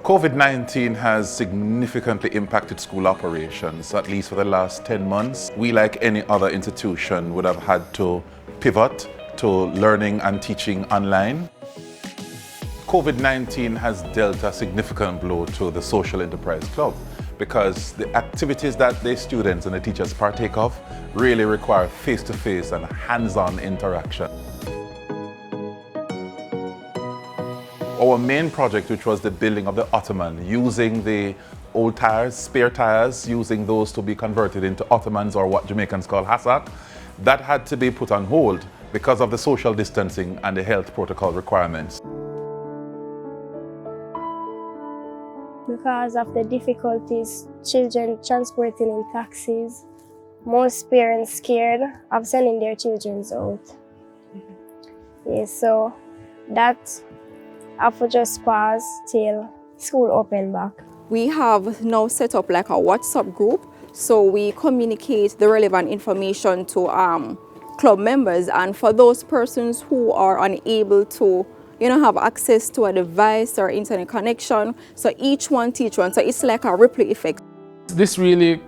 COVID-19 has significantly impacted school operations, at least for the last 10 months. We, like any other institution, would have had to pivot to learning and teaching online. COVID-19 has dealt a significant blow to the Social Enterprise Club because the activities that the students and the teachers partake of really require face-to-face and hands-on interaction. Our main project, which was the building of the Ottoman, using the old tires, spare tires, using those to be converted into Ottomans, or what Jamaicans call hassak, that had to be put on hold because of the social distancing and the health protocol requirements. Because of the difficulties, children transporting in taxis, most parents scared of sending their children out. Yes, so that I have to just pause till school open back. We have now set up like a WhatsApp group, so we communicate the relevant information to club members, and for those persons who are unable to have access to a device or internet connection, so each one teach one, so it's like a ripple effect. This really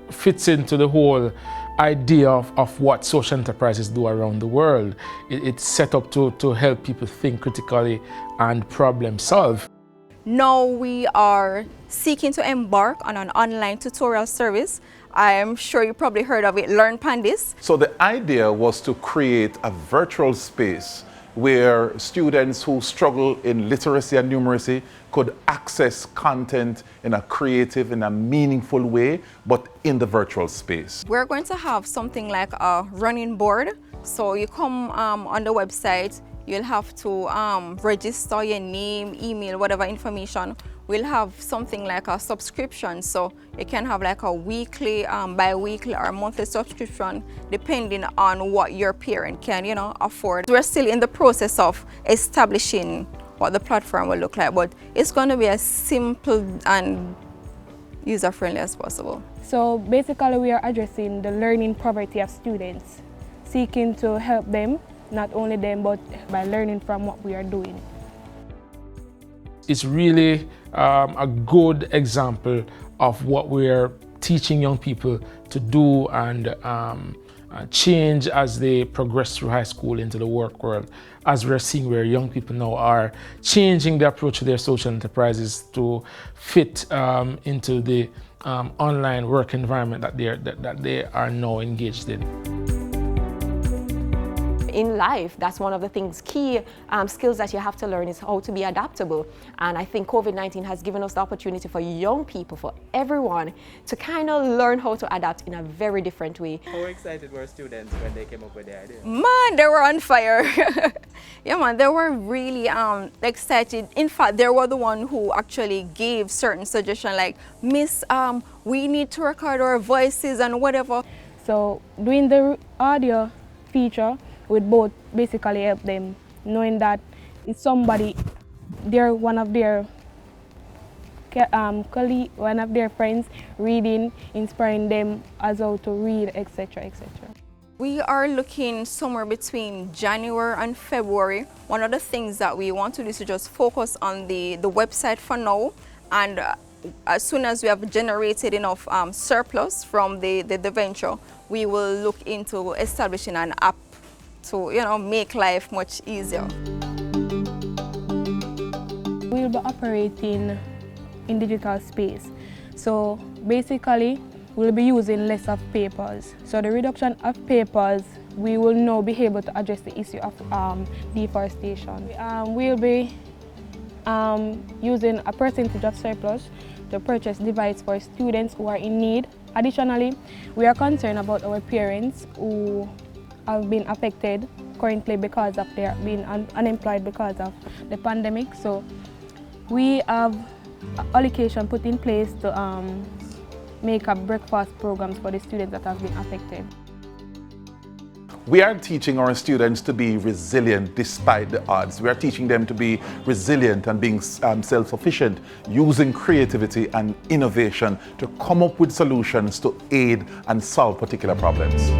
fits into the whole idea of what social enterprises do around the world. It's set up to help people think critically and problem solve. Now we are seeking to embark on an online tutorial service. I'm sure you probably heard of it, Learn Pandis. So the idea was to create a virtual space where students who struggle in literacy and numeracy could access content in a creative, in a meaningful way, but in the virtual space. We're going to have something like a running board. So you come on the website, you'll have to register your name, email, whatever information. We'll have something like a subscription, so you can have like a weekly, bi-weekly or monthly subscription depending on what your parent can, afford. We're still in the process of establishing what the platform will look like, but it's going to be as simple and user-friendly as possible. So basically we are addressing the learning poverty of students, seeking to help them, not only them, but by learning from what we are doing. It's really a good example of what we're teaching young people to do and change as they progress through high school into the work world, as we're seeing where young people now are changing the approach to their social enterprises to fit into the online work environment that they are now engaged in. In life, that's one of the key skills that you have to learn, is how to be adaptable. And I think COVID-19 has given us the opportunity for young people, for everyone, to kind of learn how to adapt in a very different way. How excited were students when they came up with the idea? Man, they were on fire. Yeah, man, they were really excited. In fact, they were the one who actually gave certain suggestions like, Miss, we need to record our voices and whatever. So doing the audio feature would both basically help them, knowing that it's somebody, they're one of their colleague, one of their friends reading, inspiring them as how to read, etc., etc. We are looking somewhere between January and February. One of the things that we want to do is to just focus on the website for now, and as soon as we have generated enough surplus from the venture, we will look into establishing an app to make life much easier. We'll be operating in digital space. So basically, we'll be using less of papers. So the reduction of papers, we will now be able to address the issue of deforestation. We'll be using a percentage of surplus to purchase devices for students who are in need. Additionally, we are concerned about our parents who have been affected currently because of their being unemployed because of the pandemic. So we have allocation put in place to make up breakfast programs for the students that have been affected. We are teaching our students to be resilient despite the odds. We are teaching them to be resilient and being self-sufficient, using creativity and innovation to come up with solutions to aid and solve particular problems.